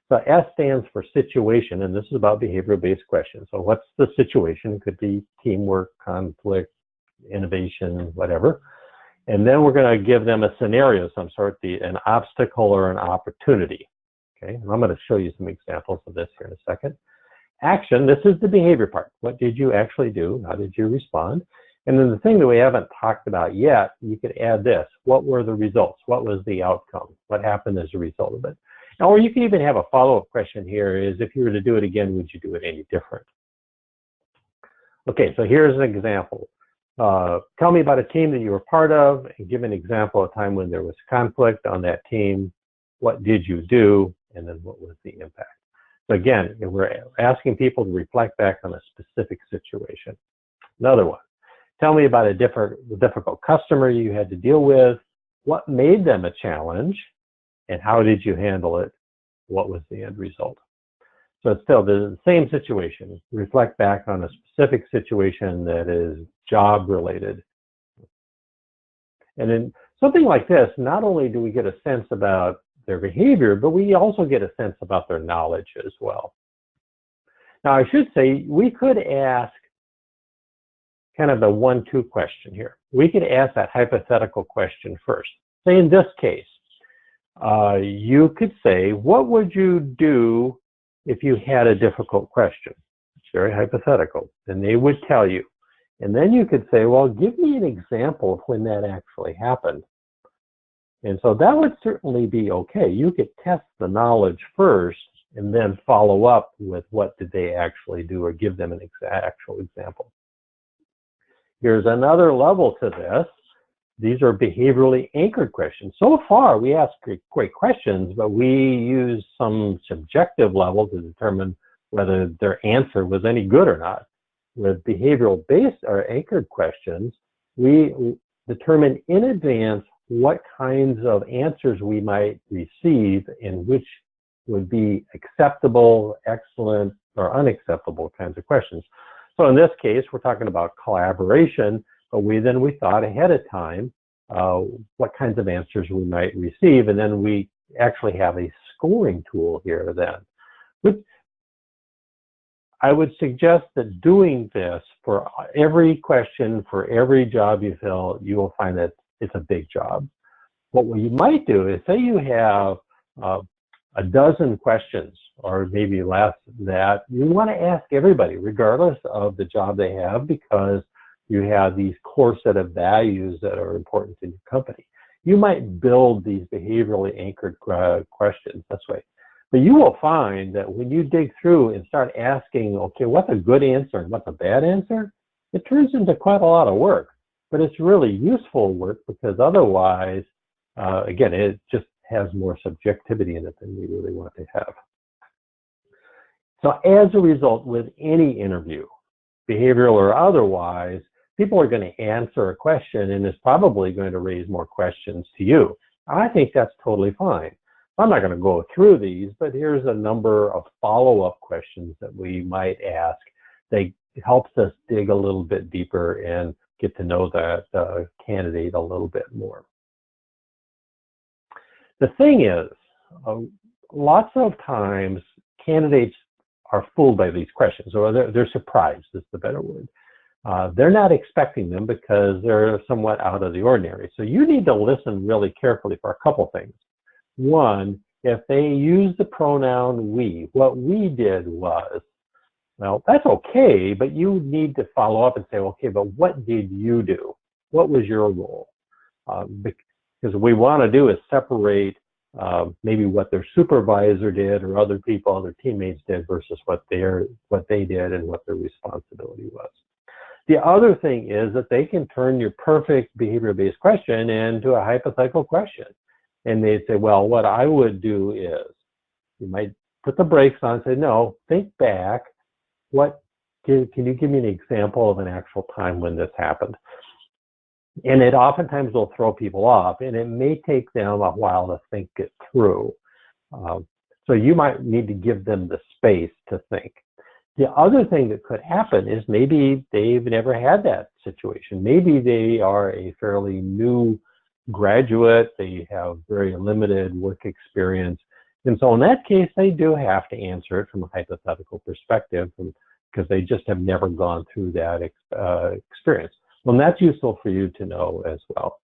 So S stands for situation, and this is about behavioral-based questions. So what's the situation? It could be teamwork, conflict, innovation, whatever. And then we're going to give them a scenario of some sort, an obstacle or an opportunity. Okay, and I'm going to show you some examples of this here in a second. Action, this is the behavior part. What did you actually do? How did you respond? And then the thing that we haven't talked about yet, you could add this. What were the results? What was the outcome? What happened as a result of it? Or you can even have a follow-up question here is, if you were to do it again, would you do it any different? Okay, so here's an example. Tell me about a team that you were part of, and give an example of a time when there was conflict on that team. What did you do? And then what was the impact? So again, we're asking people to reflect back on a specific situation. Another one. Tell me about a difficult customer you had to deal with. What made them a challenge? And how did you handle it? What was the end result? So it's still the same situation. Reflect back on a specific situation that is job related. And in something like this, not only do we get a sense about their behavior, but we also get a sense about their knowledge as well. Now, I should say we could ask kind of the 1-2 question here. We could ask that hypothetical question first. Say in this case, you could say, what would you do if you had a difficult question? It's very hypothetical. And they would tell you. And then you could say, well, give me an example of when that actually happened. And so that would certainly be okay. You could test the knowledge first and then follow up with what did they actually do, or give them an actual example. Here's another level to this. These are behaviorally anchored questions. So far, we ask great questions, but we use some subjective level to determine whether their answer was any good or not. With behavioral-based or anchored questions, we determine in advance what kinds of answers we might receive and which would be acceptable, excellent, or unacceptable kinds of questions. So in this case, we're talking about collaboration, but we thought ahead of time what kinds of answers we might receive, and then we actually have a scoring tool here then. Which I would suggest that doing this for every question, for every job you fill, you will find that it's a big job. What you might do is, say you have a dozen questions, or maybe less than that, you want to ask everybody, regardless of the job they have, because you have these core set of values that are important in your company. You might build these behaviorally anchored questions this way. But you will find that when you dig through and start asking, okay, what's a good answer and what's a bad answer, it turns into quite a lot of work. But it's really useful work, because otherwise, again, it just has more subjectivity in it than we really want to have. So as a result, with any interview, behavioral or otherwise, people are going to answer a question and it's probably going to raise more questions to you. I think that's totally fine. I'm not going to go through these, but here's a number of follow-up questions that we might ask. They helps us dig a little bit deeper and get to know the candidate a little bit more. The thing is, lots of times candidates are fooled by these questions, or they're surprised is the better word. They're not expecting them because they're somewhat out of the ordinary. So you need to listen really carefully for a couple things. One, if they use the pronoun we, what we did was, well, that's okay, but you need to follow up and say, okay, but what did you do? What was your role? Because what we want to do is separate maybe what their supervisor did or other people, other teammates did versus what they did and what their responsibility was. The other thing is that they can turn your perfect behavior-based question into a hypothetical question. And they say, well, what I would do is, you might put the brakes on and say, no, think back. Can you give me an example of an actual time when this happened? And it oftentimes will throw people off, and it may take them a while to think it through. So you might need to give them the space to think. The other thing that could happen is maybe they've never had that situation. Maybe they are a fairly new graduate, they have very limited work experience, And so in that case, they do have to answer it from a hypothetical perspective because they just have never gone through that experience. Well, and that's useful for you to know as well.